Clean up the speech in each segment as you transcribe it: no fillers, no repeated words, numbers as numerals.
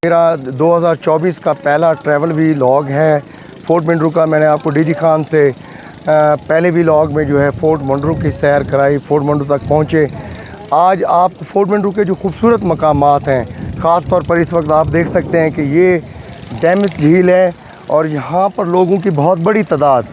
मेरा 2024 का पहला ट्रैवल व्लॉग है फोर्ट मंडरू का। मैंने आपको डीजी खान से पहले व्लॉग में जो है फोर्ट मंडरू की सैर कराई, फोर्ट मंडरू तक पहुँचे। आज आपको फोर्ट मंडरू के जो खूबसूरत मकामात हैं, ख़ास तौर पर इस वक्त आप देख सकते हैं कि ये डैमिस झील है और यहाँ पर लोगों की बहुत बड़ी तादाद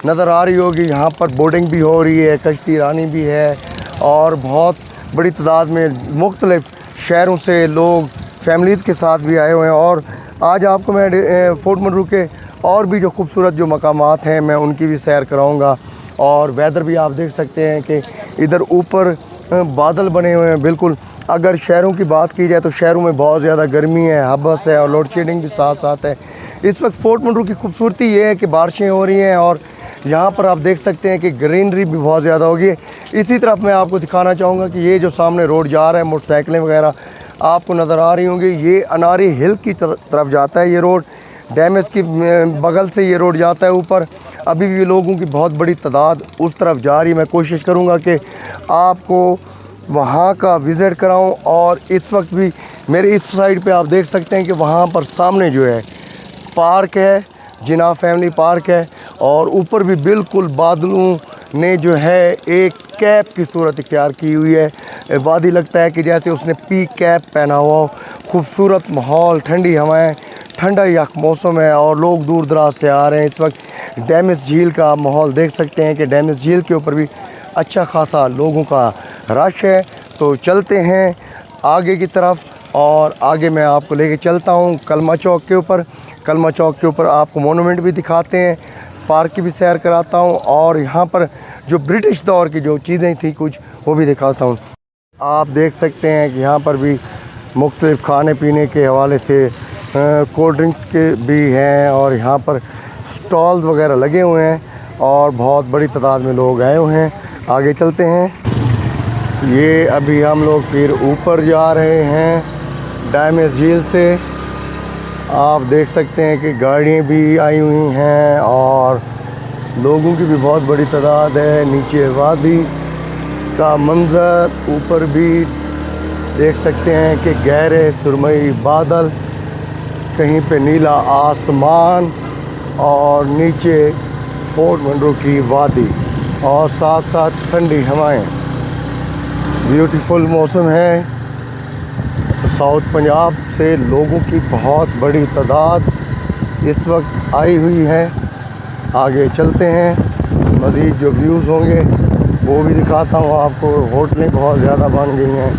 नज़र आ रही होगी। यहाँ पर बोटिंग भी हो रही है, कश्ती रानी भी है और बहुत बड़ी तादाद में मुख्तलिफ़ शहरों से लोग फैमिलीज़ के साथ भी आए हुए हैं। और आज आपको मैं फोर्ट मंडरू के और भी जो खूबसूरत जो मकामात हैं मैं उनकी भी सैर कराऊंगा। और वेदर भी आप देख सकते हैं कि इधर ऊपर बादल बने हुए हैं बिल्कुल। अगर शहरों की बात की जाए तो शहरों में बहुत ज़्यादा गर्मी है, हबस है और लोड शेडिंग भी साथ साथ है। इस वक्त फोर्ट मंडरू की खूबसूरती ये है कि बारिशें हो रही हैं और यहाँ पर आप देख सकते हैं कि ग्रीनरी भी बहुत ज़्यादा होगी। इसी तरफ मैं आपको दिखाना चाहूँगा कि ये जो सामने रोड जा रहा है, मोटरसाइकिलें वगैरह आपको नज़र आ रही होंगी, ये अनारी हिल की तरफ जाता है। ये रोड डैमेज की बगल से ये रोड जाता है ऊपर। अभी भी लोगों की बहुत बड़ी तादाद उस तरफ जा रही है। मैं कोशिश करूँगा कि आपको वहाँ का विज़िट कराऊँ। और इस वक्त भी मेरे इस साइड पे आप देख सकते हैं कि वहाँ पर सामने जो है पार्क है, जिना फैमिली पार्क है और ऊपर भी बिल्कुल बादलों ने जो है एक कैप की सूरत इख्तियार की हुई है। वादी लगता है कि जैसे उसने पीक कैप पहना हुआ हो। खूबसूरत माहौल, ठंडी हवाएं, ठंडा यख मौसम है और लोग दूर दराज से आ रहे हैं। इस वक्त डैमिस झील का माहौल देख सकते हैं कि डैमिस झील के ऊपर भी अच्छा खासा लोगों का रश है। तो चलते हैं आगे की तरफ और आगे मैं आपको लेके चलता हूँ कलमा चौक के ऊपर। कलमा चौक के ऊपर आपको मोनूमेंट भी दिखाते हैं, पार्क की भी सैर कराता हूँ और यहाँ पर जो ब्रिटिश दौर की जो चीज़ें थी कुछ वो भी दिखाता हूँ। आप देख सकते हैं कि यहाँ पर भी मुख्तलिफ़ खाने पीने के हवाले से कोल्ड ड्रिंक्स के भी हैं और यहाँ पर स्टॉल्स वगैरह लगे हुए हैं और बहुत बड़ी तादाद में लोग आए हुए हैं। आगे चलते हैं। ये अभी हम लोग फिर ऊपर जा रहे हैं डैमिस झील से। आप देख सकते हैं कि गाड़ियाँ भी आई हुई हैं और लोगों की भी बहुत बड़ी तादाद है। नीचे वादी का मंज़र, ऊपर भी देख सकते हैं कि गहरे सुरमई बादल, कहीं पे नीला आसमान और नीचे फोर्ट मंडरू की वादी और साथ साथ ठंडी हवाएं। ब्यूटीफुल मौसम है। साउथ पंजाब से लोगों की बहुत बड़ी तादाद इस वक्त आई हुई है। आगे चलते हैं, मज़ीद जो व्यूज़ होंगे वो भी दिखाता हूँ आपको। होटलें बहुत ज़्यादा बन गई हैं।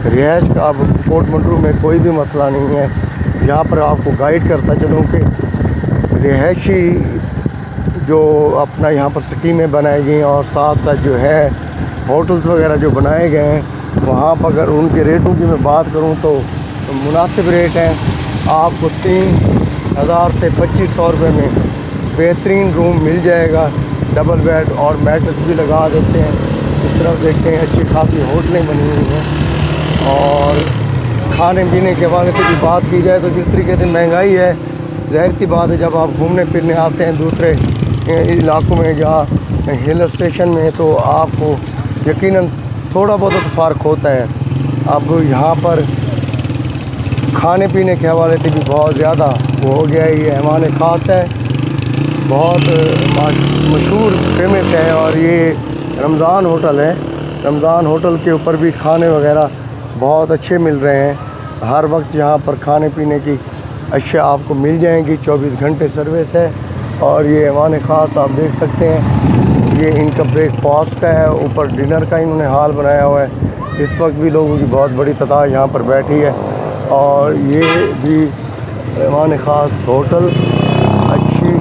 रिहाइश का अब फोर्ट मंडरू में कोई भी मसला नहीं है। यहाँ पर आपको गाइड करता चलूँ कि रिहायशी जो अपना यहाँ पर स्कीमें बनाई गई और साथ साथ जो है होटल्स वगैरह जो बनाए गए हैं वहाँ पर अगर उनके रेटों की मैं बात करूँ तो मुनासिब रेट हैं। आपको 3000 से 2500 रुपये में बेहतरीन रूम मिल जाएगा, डबल बेड और मैट्रेस भी लगा देते हैं। इस तरफ देखते हैं अच्छी खासी होटलें बनी हुई हैं। और खाने पीने के हवाले से भी बात की जाए तो जिस तरीके से महंगाई है, ज़ाहिर सी बात है जब आप घूमने फिरने आते हैं दूसरे इलाकों में या हिल स्टेशन में तो आपको यकीनन थोड़ा बहुत तो फ़र्क होता है। अब यहाँ पर खाने पीने के हवाले से भी बहुत ज़्यादा वो हो गया। ये मेहमान ख़ास है, बहुत मशहूर फेमस है और ये रमज़ान होटल है। रमज़ान होटल के ऊपर भी खाने वगैरह बहुत अच्छे मिल रहे हैं। हर वक्त यहाँ पर खाने पीने की अशिया आपको मिल जाएंगी। 24 घंटे सर्विस है। और ये मेहमान ख़ास आप देख सकते हैं, ये इनका ब्रेकफास्ट का है, ऊपर डिनर का इन्होंने हॉल बनाया हुआ है। इस वक्त भी लोगों की बहुत बड़ी तादाद यहाँ पर बैठी है। और ये भी मेहमान ख़ास होटल, अच्छी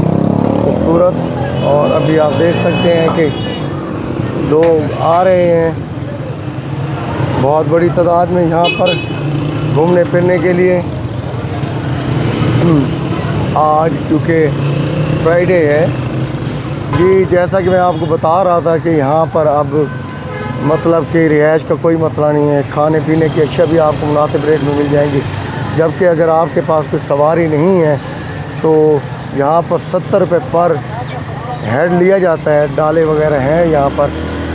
खूबसूरत। और अभी आप देख सकते हैं कि लोग आ रहे हैं बहुत बड़ी तादाद में यहाँ पर घूमने फिरने के लिए। आज क्योंकि फ्राइडे है जी। जैसा कि मैं आपको बता रहा था कि यहाँ पर अब मतलब कि रिहाइश का कोई मसला नहीं है, खाने पीने की अशिया भी आपको मुनासिब रेट में मिल जाएंगी। जबकि अगर आपके पास कोई सवारी नहीं है तो यहाँ पर 70 रुपये पर हेड लिया जाता है। डाले वगैरह हैं यहाँ पर,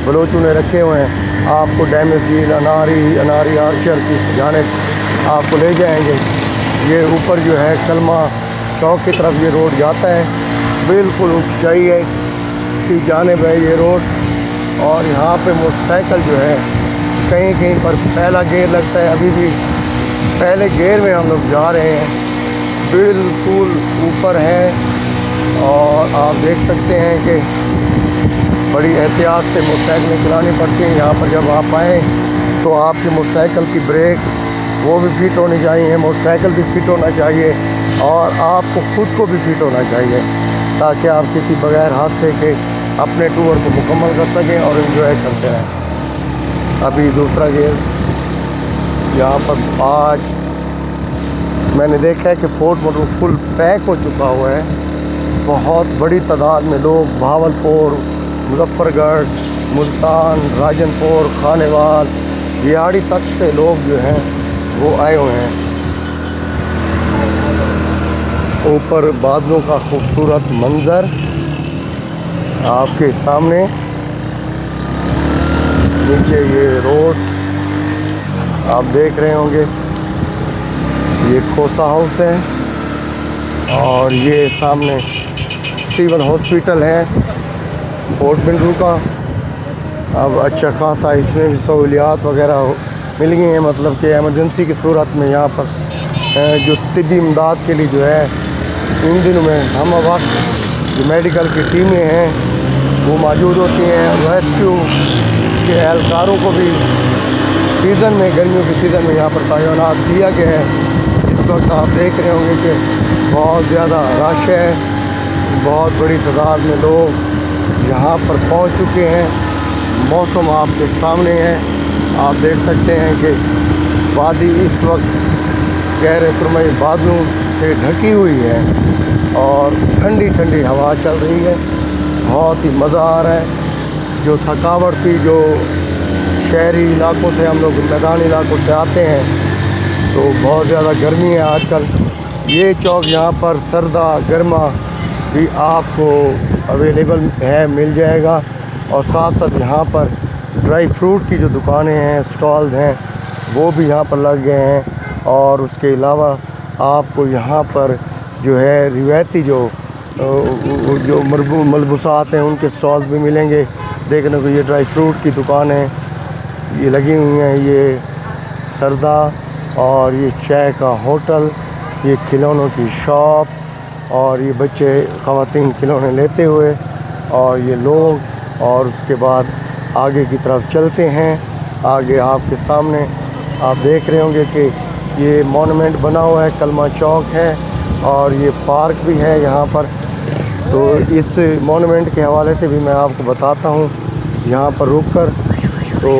बलोचों ने रखे हुए हैं। आपको डैमेज झील, अनारी आर्चर की जानिब आपको ले जाएंगे। ये ऊपर जो है कलमा चौक की तरफ ये रोड जाता है, बिल्कुल ऊंचाई है की जानिब है ये रोड। और यहाँ पे मोटरसाइकिल जो है कहीं कहीं पर पहला गेयर लगता है। अभी भी पहले गेयर में हम लोग जा रहे हैं, बिल्कुल ऊपर है। और आप देख सकते हैं कि बड़ी एहतियात से मोटरसाइकिलें चलानी पड़ती हैं। यहाँ पर जब आप आएँ तो आपकी मोटरसाइकिल की ब्रेक्स वो भी फिट होनी चाहिए, मोटरसाइकिल भी फिट होना चाहिए और आपको ख़ुद को भी फिट होना चाहिए, ताकि आप किसी बगैर हादसे के अपने टूर को मुकम्मल कर सकें और एंजॉय करते रहें। अभी दूसरा गेयर यहाँ पर आज मैंने देखा है कि फोर्ट मोटरू फुल पैक हो चुका हुआ है। बहुत बड़ी तादाद में लोग भावलपुर, मुजफ्फरगढ़, मुल्तान, राजनपुर, खानेवाल, रियाड़ी तक से लोग जो हैं वो आए हुए हैं। ऊपर बादलों का खूबसूरत मंज़र आपके सामने, नीचे ये रोड आप देख रहे होंगे। ये खोसा हाउस है और ये सामने सिविल हॉस्पिटल है फोर्ट मंडरू का। अब अच्छा खासा इसमें भी सहूलियात वगैरह मिल गई हैं, मतलब कि एमरजेंसी की सूरत में यहाँ पर जो तिब्बी इमदाद के लिए जो है इन दिनों में हम वक्त जो मेडिकल की टीमें हैं वो मौजूद होती हैं। रेस्क्यू के एहलकारों को भी सीज़न में, गर्मियों के सीज़न में यहाँ पर तैनात किया गया है। इस वक्त आप देख रहे होंगे कि बहुत ज़्यादा रश है, बहुत बड़ी तादाद में लोग यहाँ पर पहुँच चुके हैं। मौसम आपके सामने है, आप देख सकते हैं कि वादी इस वक्त गहरे सुरमई बादलों से ढकी हुई है और ठंडी ठंडी हवा चल रही है। बहुत ही मज़ा आ रहा है। जो थकावट थी, जो शहरी इलाकों से हम लोग मैदानी इलाकों से आते हैं तो बहुत ज़्यादा गर्मी है आजकल। ये चौक यहाँ पर सर्दा गर्मा भी आपको अवेलेबल है, मिल जाएगा। और साथ साथ यहाँ पर ड्राई फ्रूट की जो दुकानें हैं, स्टॉल्स हैं, वो भी यहाँ पर लग गए हैं। और उसके अलावा आपको यहाँ पर जो है रिवायती जो मलबूसात हैं उनके स्टॉल्स भी मिलेंगे देखने को। ये ड्राई फ्रूट की दुकानें ये लगी हुई हैं, ये सरदा और ये चाय का होटल, ये खिलौनों की शॉप और ये बच्चे ख़वातीन खिलौने लेते हुए और ये लोग। और उसके बाद आगे की तरफ चलते हैं। आगे आपके सामने आप देख रहे होंगे कि ये मॉन्यूमेंट बना हुआ है, कलमा चौक है और ये पार्क भी है यहाँ पर। तो इस मॉन्यूमेंट के हवाले से भी मैं आपको बताता हूँ यहाँ पर रुक कर। तो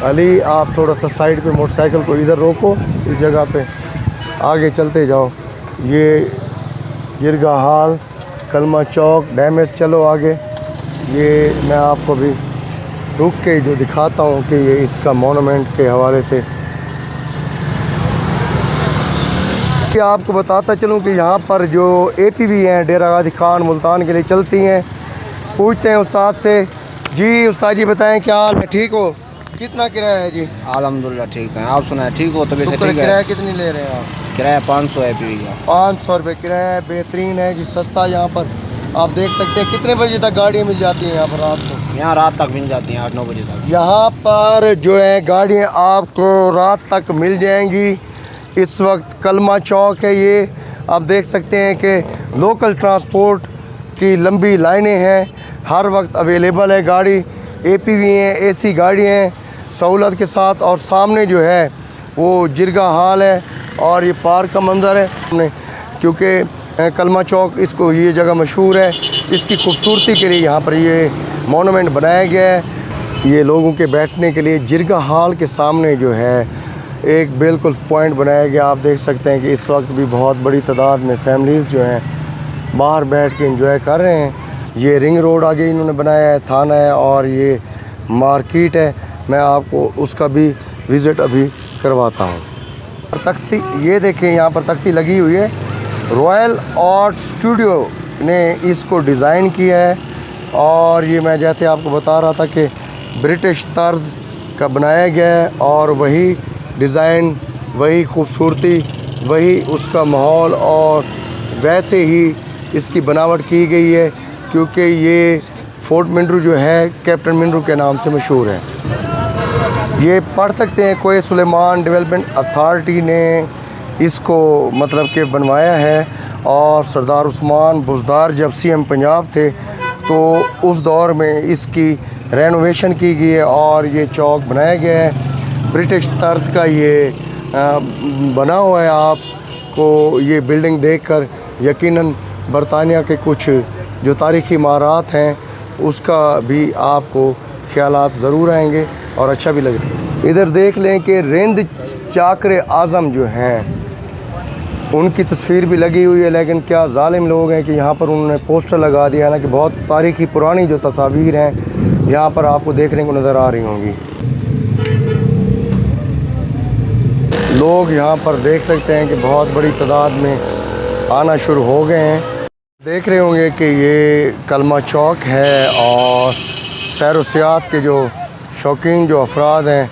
अली, आप थोड़ा सा साइड पे मोटरसाइकिल को इधर रोको, इस जगह पे आगे चलते जाओ। ये जिरगा हाल, कलमा चौक, डैमेज, चलो आगे। ये मैं आपको भी रुक के जो दिखाता हूँ कि ये इसका मॉन्यूमेंट के हवाले से कि आपको बताता चलूँ कि यहाँ पर जो APV हैं डेरा गाजी खान मुल्तान के लिए चलती हैं। पूछते हैं उस्ताद से। जी उस्ताद जी बताएं, क्या हाल है, ठीक हो? कितना किराया है जी? अल्हम्दुलिल्लाह ठीक है, आप सुनाए ठीक हो? तभी से ठीक है। किराया कितनी ले रहे हैं आप? किराया 500 है APV का। 500 रुपये किराया, बेहतरीन है जी, सस्ता। यहाँ पर आप देख सकते हैं कितने बजे तक गाड़ियाँ मिल जाती हैं यहाँ पर रात को? यहाँ रात तक मिल जाती हैं, 8-9 बजे तक। यहाँ पर जो है गाड़ियाँ आपको रात तक मिल जाएंगी। इस वक्त कलमा चौक है, ये आप देख सकते हैं कि लोकल ट्रांसपोर्ट की लंबी लाइनें हैं, हर वक्त अवेलेबल है गाड़ी। APV हैं, AC गाड़ी हैं सहूलत के साथ। और सामने जो है वो जिरगा हाल है और ये पार्क का मंज़र है हमने, क्योंकि कलमा चौक इसको ये जगह मशहूर है इसकी खूबसूरती के लिए। यहाँ पर ये मॉन्यूमेंट बनाया गया है ये लोगों के बैठने के लिए। जिरगा हाल के सामने जो है एक बिल्कुल पॉइंट बनाया गया। आप देख सकते हैं कि इस वक्त भी बहुत बड़ी तादाद में फैमिलीज़ जो हैं बाहर बैठ के एंजॉय कर रहे हैं। ये रिंग रोड आगे इन्होंने बनाया है, थाना है और ये मार्केट है। मैं आपको उसका भी विज़िट अभी करवाता हूँ। तख्ती ये देखें, यहाँ पर तख्ती लगी हुई है। रॉयल आर्ट स्टूडियो ने इसको डिज़ाइन किया है और ये मैं जैसे आपको बता रहा था कि ब्रिटिश तर्ज का बनाया गया है और वही डिज़ाइन, वही खूबसूरती, वही उसका माहौल और वैसे ही इसकी बनावट की गई है, क्योंकि ये फोर्ट मिंड्रू जो है कैप्टन मिंड्रू के नाम से मशहूर है। ये पढ़ सकते हैं, कोई सुलेमान डेवलपमेंट अथॉरिटी ने इसको मतलब कि बनवाया है और सरदार उस्मान बुज़दार जब सीएम पंजाब थे तो उस दौर में इसकी रेनोवेशन की गई है और ये चौक बनाया गया है। ब्रिटिश तर्ज का ये बना हुआ है। आपको ये बिल्डिंग देखकर यकीनन बरतानिया के कुछ जो तारीख़ी इमारत हैं उसका भी आपको ख्यालात ज़रूर आएंगे और अच्छा भी लगेगा। इधर देख लें कि रिंद चाकर आज़म जो हैं उनकी तस्वीर भी लगी हुई है, लेकिन क्या जालिम लोग हैं कि यहाँ पर उन्होंने पोस्टर लगा दिया। हालांकि बहुत तारीख़ी पुरानी जो तस्वीर हैं यहाँ पर आपको देखने को नज़र आ रही होंगी। लोग यहाँ पर देख सकते हैं कि बहुत बड़ी तादाद में आना शुरू हो गए हैं। देख रहे होंगे कि ये कलमा चौक है और सैर व सियाहत के जो शौकीन जो अफराद हैं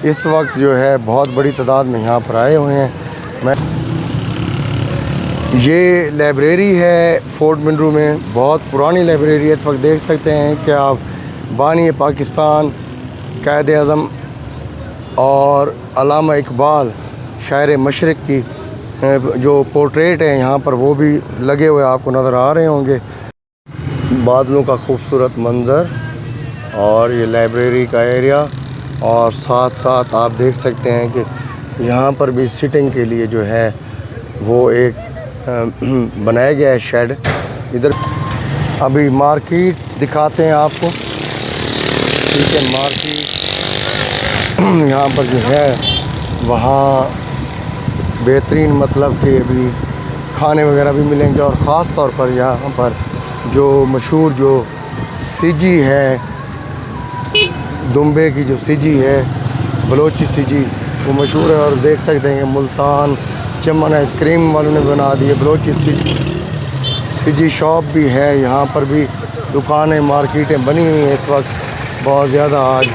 इस वक्त जो है बहुत बड़ी तादाद में यहाँ पर आए हुए हैं। ये लाइब्रेरी है फोर्ट मिंड्रू में, बहुत पुरानी लाइब्रेरी है। इस वक्त देख सकते हैं कि आप बानी पाकिस्तान, कायद आज़म और अल्लामा इकबाल शायर मशरिक़ की जो पोर्ट्रेट है यहाँ पर वो भी लगे हुए आपको नज़र आ रहे होंगे। बादलों का खूबसूरत मंज़र और ये लाइब्रेरी का एरिया और साथ साथ आप देख सकते हैं कि यहाँ पर भी सिटिंग के लिए जो है वो एक बनाया गया है शेड। इधर अभी मार्केट दिखाते हैं आपको। ठीक है, मार्केट यहाँ पर जो है वहाँ बेहतरीन मतलब कि अभी खाने वगैरह भी मिलेंगे और ख़ास तौर पर यहाँ पर जो मशहूर जो सिजी है, दुम्बे की जो सिजी है, बलोची सिजी, वो मशहूर है। और देख सकते हैं कि मुल्तान चमन आइसक्रीम वालों ने बना दी है। बलोची सिजी शॉप भी है, यहाँ पर भी दुकानें मार्केटें बनी हुई हैं। इस वक्त बहुत ज़्यादा आज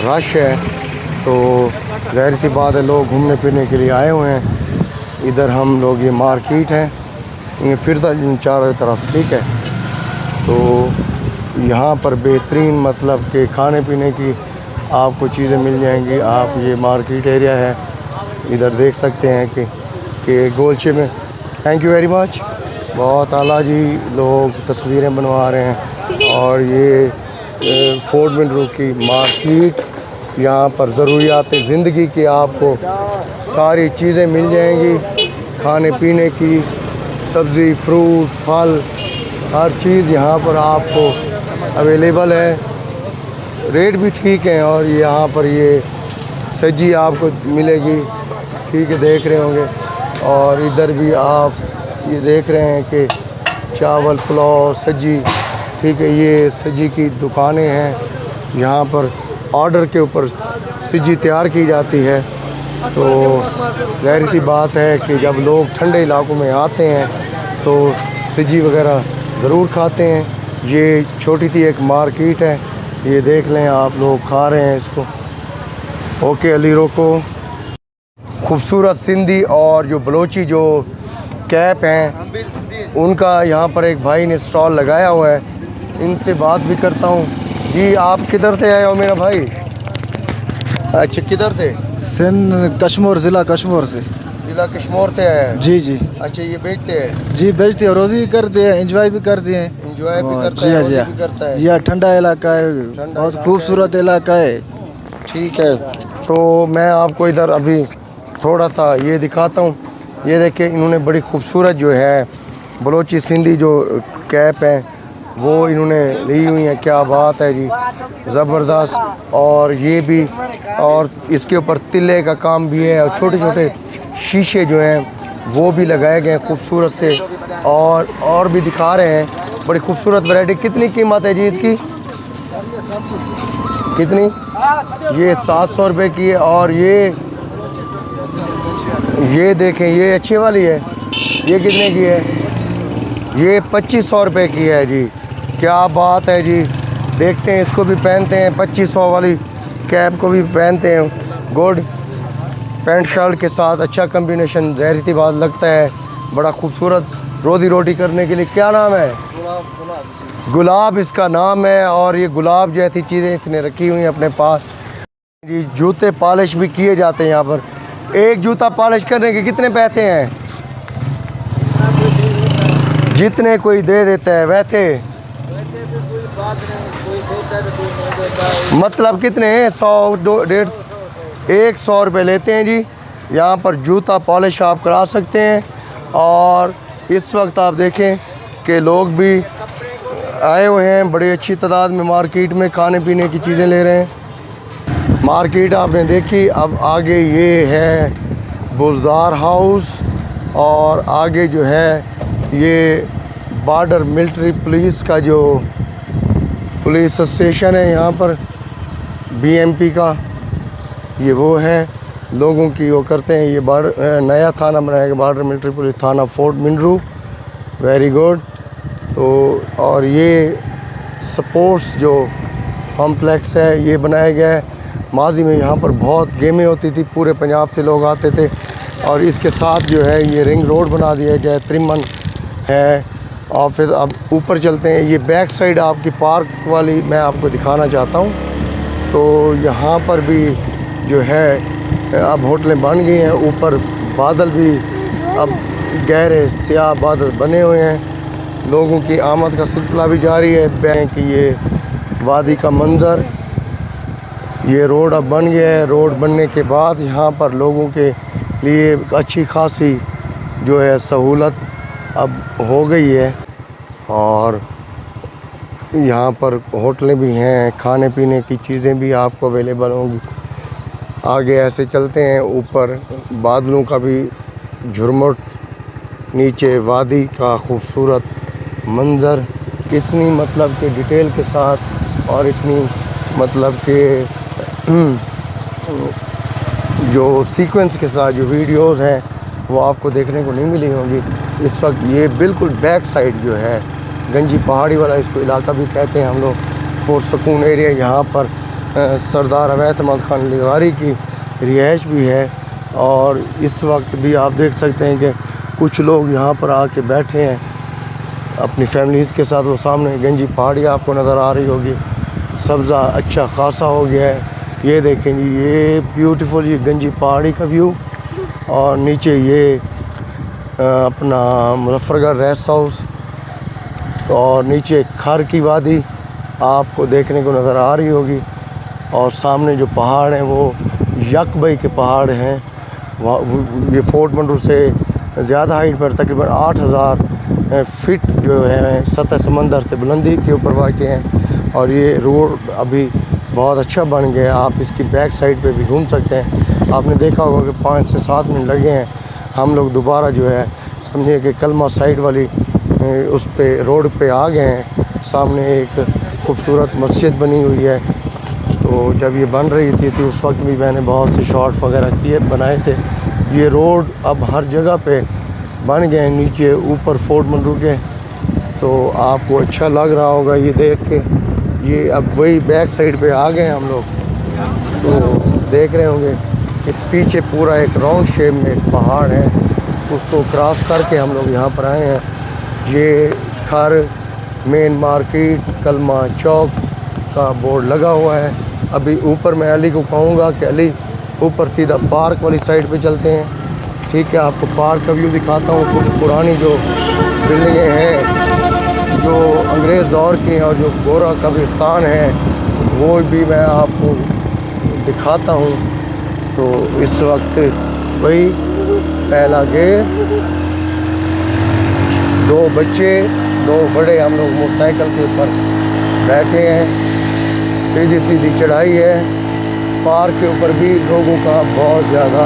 रश है, तो ज़ाहिर सी बात है लोग घूमने फिरने के लिए आए हुए हैं। इधर हम लोग ये मार्केट है, ये फिरता चारों तरफ। ठीक है, तो यहाँ पर बेहतरीन मतलब कि खाने पीने की आपको चीज़ें मिल जाएंगी। आप ये मार्केट एरिया है, इधर देख सकते हैं कि गोलचे में। Thank you very much. बहुत आला जी लोग तस्वीरें बनवा रहे हैं और ये फोर्ट मिंड्रू की मार्केट, यहाँ पर ज़रूरियात ज़िंदगी की आपको सारी चीज़ें मिल जाएंगी। खाने पीने की, सब्ज़ी, फ्रूट, फल, हर चीज़ यहाँ पर आपको अवेलेबल है। रेट भी ठीक है और यहाँ पर ये सब्जी आपको मिलेगी। ठीक है, देख रहे होंगे। और इधर भी आप ये देख रहे हैं कि चावल, पुलाव, सब्जी। ठीक है, ये सब्जी की दुकानें हैं। यहाँ पर ऑर्डर के ऊपर सब्जी तैयार की जाती है। तो ज़ाहिर सी बात है कि जब लोग ठंडे इलाकों में आते हैं तो सब्जी वगैरह ज़रूर खाते हैं। ये छोटी सी एक मार्केट है, ये देख लें आप, लोग खा रहे हैं इसको। ओके अली रोको। खूबसूरत सिंधी और जो बलोची जो कैप हैं उनका यहाँ पर एक भाई ने स्टॉल लगाया हुआ है, इनसे बात भी करता हूँ। जी, आप किधर से आए हो मेरा भाई? अच्छा, किधर से? सिंध कश्मीर, ज़िला कश्मीर से। ज़िला कश्मीर से आए हैं? जी जी। अच्छा, ये बेचते हैं? जी बेचते हैं, रोज़ी करते हैं, एंजॉय भी करते हैं। एंजॉय भी करता जी है, हाँ, रोज़ी जी भी करता है। जी हाँ, ठंडा इलाका है, बहुत खूबसूरत इलाका है। ठीक है, तो मैं आपको इधर अभी थोड़ा सा ये दिखाता हूँ। ये देखिए, इन्होंने बड़ी खूबसूरत जो है बलोची सिंधी जो कैप है वो इन्होंने ली हुई हैं। क्या बात है जी, ज़बरदस्त। और ये भी, और इसके ऊपर तिल्ले का काम भी है, और छोटे छोटे शीशे जो हैं वो भी लगाए गए हैं खूबसूरत से। और भी दिखा रहे हैं बड़ी खूबसूरत वैरायटी। कितनी कीमत है जी इसकी? कितनी? ये 700 रुपये की है। और ये देखें, ये अच्छी वाली है, ये कितने की है? ये 2500 रुपये की है जी। क्या बात है जी। देखते हैं, इसको भी पहनते हैं, 2500 वाली कैप को भी पहनते हैं। गुड, पैंट शर्ट के साथ अच्छा कम्बिनेशन, ज़ाहिर सी बात लगता है बड़ा खूबसूरत रोज़ी रोटी करने के लिए। क्या नाम है? गुलाब इसका नाम है। और ये गुलाब जैसी चीज़ें इसने रखी हुई हैं अपने पास जी। जूते पॉलिश भी किए जाते हैं यहाँ पर। एक जूता पॉलिश करने के कितने पैसे हैं? जितने कोई दे देता है। वैसे मतलब कितने हैं? 100, 100 रुपये लेते हैं जी। यहाँ पर जूता पॉलिश आप करा सकते हैं। और इस वक्त आप देखें कि लोग भी आए हुए हैं बड़ी अच्छी तादाद में मार्केट में, खाने पीने की चीज़ें ले रहे हैं। मार्केट आपने देखी। अब आगे ये है बुज़दार हाउस, और आगे जो है ये बॉर्डर मिलिट्री पुलिस का जो पुलिस स्टेशन है यहाँ पर, बीएमपी का, ये वो है लोगों की वो करते हैं। ये नया थाना बनाया गया, बॉर्डर मिलिट्री पुलिस थाना फोर्ट मंडरू। Very good. तो और ये स्पोर्ट्स जो कॉम्प्लेक्स है ये बनाया गया है। माजी में यहाँ पर बहुत गेमें होती थी, पूरे पंजाब से लोग आते थे। और इसके साथ जो है ये रिंग रोड बना दिया गया है, त्रिमन है। और फिर अब ऊपर चलते हैं। ये बैक साइड आपकी पार्क वाली मैं आपको दिखाना चाहता हूँ। तो यहाँ पर भी जो है अब होटलें बन गई हैं। ऊपर बादल भी अब गहरे स्याह बादल बने हुए हैं। लोगों की आमद का सिलसिला भी जारी है। बैंक की ये वादी का मंज़र, ये रोड अब बन गया है। रोड बनने के बाद यहाँ पर लोगों के लिए अच्छी खासी जो है सहूलत अब हो गई है। और यहाँ पर होटलें भी हैं, खाने पीने की चीज़ें भी आपको अवेलेबल होंगी। आगे ऐसे चलते हैं, ऊपर बादलों का भी झुरमुट, नीचे वादी का खूबसूरत मंज़र, इतनी मतलब के डिटेल के साथ और इतनी मतलब के जो सीक्वेंस के साथ जो वीडियोस हैं वो आपको देखने को नहीं मिली होंगी। इस वक्त ये बिल्कुल बैक साइड जो है गंजी पहाड़ी वाला, इसको इलाका भी कहते हैं हम लोग, पुरसकून एरिया। यहाँ पर सरदार अवैध अहमद खान लिगारी की रिहाइश भी है। और इस वक्त भी आप देख सकते हैं कि कुछ लोग यहाँ पर आके बैठे हैं अपनी फैमिलीज़ के साथ। वो सामने गंजी पहाड़ी आपको नज़र आ रही होगी, सब्ज़ा अच्छा खासा हो गया है। ये देखें जी, ये ब्यूटीफुल ये गंजी पहाड़ी का व्यू। और नीचे ये अपना मुजफ्फरगढ़ रेस्ट हाउस, और नीचे खार की वादी आपको देखने को नज़र आ रही होगी। और सामने जो पहाड़ हैं वो यकबई के पहाड़ हैं। ये फोर्ट मंडरू से ज़्यादा हाइट पर तकरीबन 8000 फीट जो है सतह समंदर से बुलंदी के ऊपर वाक़ हैं। और ये रोड अभी बहुत अच्छा बन गया। आप इसकी बैक साइड पे भी घूम सकते हैं। आपने देखा होगा कि 5 से 7 मिनट लगे हैं। हम लोग दोबारा जो है समझिए कि कलमा साइड वाली उस पे रोड पे आ गए हैं। सामने एक खूबसूरत मस्जिद बनी हुई है। तो जब ये बन रही थी तो उस वक्त भी मैंने बहुत से शॉट वगैरह बनाए थे। ये रोड अब हर जगह पे बन गए हैं, नीचे ऊपर फोर्ट मंडरू के। तो आपको अच्छा लग रहा होगा ये देख के। ये अब वही बैक साइड पे आ गए हम लोग। तो देख रहे होंगे कि पीछे पूरा एक राउंड शेप में एक पहाड़ है, उसको क्रॉस करके हम लोग यहाँ पर आए हैं। ये खर मेन मार्केट कलमा चौक का बोर्ड लगा हुआ है। अभी ऊपर मैं अली को कहूँगा कि अली ऊपर सीधा पार्क वाली साइड पे चलते हैं। ठीक है, आपको पार्क का व्यू दिखाता हूँ। कुछ पुरानी जो बिल्डिंगें हैं जो अंग्रेज़ दौर की हैं और जो गोरा कब्रिस्तान है वो भी मैं आपको दिखाता हूँ। तो इस वक्त वही पहला गेट, 2 बच्चे दो बड़े हम लोग मोटरसाइकिल के ऊपर बैठे हैं। सीधी सीधी चढ़ाई है। पार्क के ऊपर भी लोगों का बहुत ज़्यादा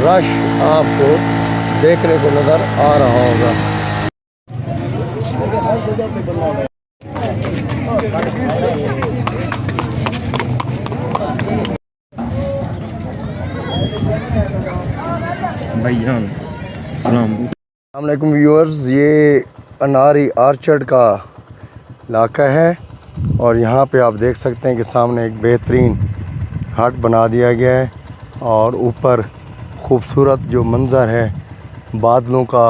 रश आपको देखने को नज़र आ रहा होगा। भैयान सलाम। अस्सलाम वालेकुम व्यूअर्स, ये अनारी आर्चर्ड का इलाका है और यहाँ पे आप देख सकते हैं कि सामने एक बेहतरीन हट बना दिया गया है और ऊपर खूबसूरत जो मंज़र है बादलों का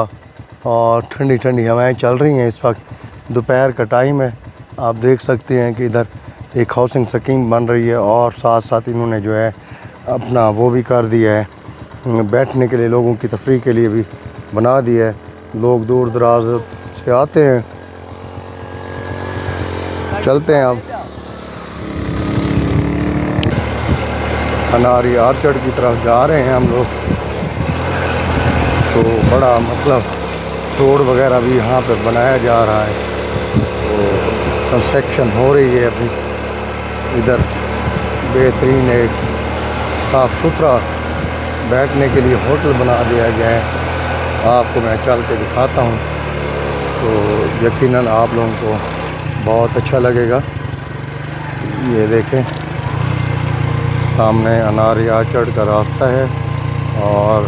और ठंडी ठंडी हवाएं चल रही हैं। इस वक्त दोपहर का टाइम है। आप देख सकते हैं कि इधर एक हाउसिंग स्कीम बन रही है और साथ साथ इन्होंने जो है अपना वो भी कर दिया है, बैठने के लिए लोगों की तफरीह के लिए भी बना दिया है। लोग दूर दराज से आते हैं। चलते हैं अब अनारी आर्चर्ड की तरफ जा रहे हैं हम लोग। तो बड़ा मतलब रोड वगैरह भी यहाँ पर बनाया जा रहा है, तो कंस्ट्रक्शन हो रही है अभी। इधर बेहतरीन एक साफ़ सुथरा बैठने के लिए होटल बना दिया गया है। आपको मैं चल के दिखाता हूँ तो यकीनन आप लोगों को बहुत अच्छा लगेगा। ये देखें सामने अनारी आर्चर्ड का रास्ता है और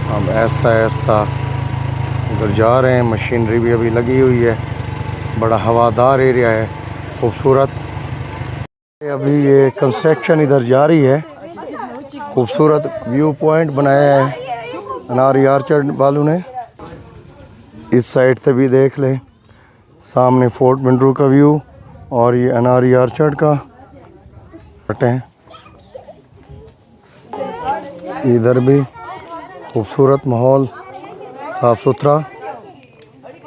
हम ऐसा ऐसा उधर जा रहे हैं। मशीनरी भी अभी लगी हुई है। बड़ा हवादार एरिया है, खूबसूरत। अभी ये कंस्ट्रक्शन इधर जारी है। खूबसूरत व्यू पॉइंट बनाया है अनारी आर्चर्ड वालों ने। इस साइड से भी देख लें, सामने फोर्ट मंडरू का व्यू और ये अनारी आर्चर्ड का है। इधर भी खूबसूरत माहौल, साफ़ सुथरा।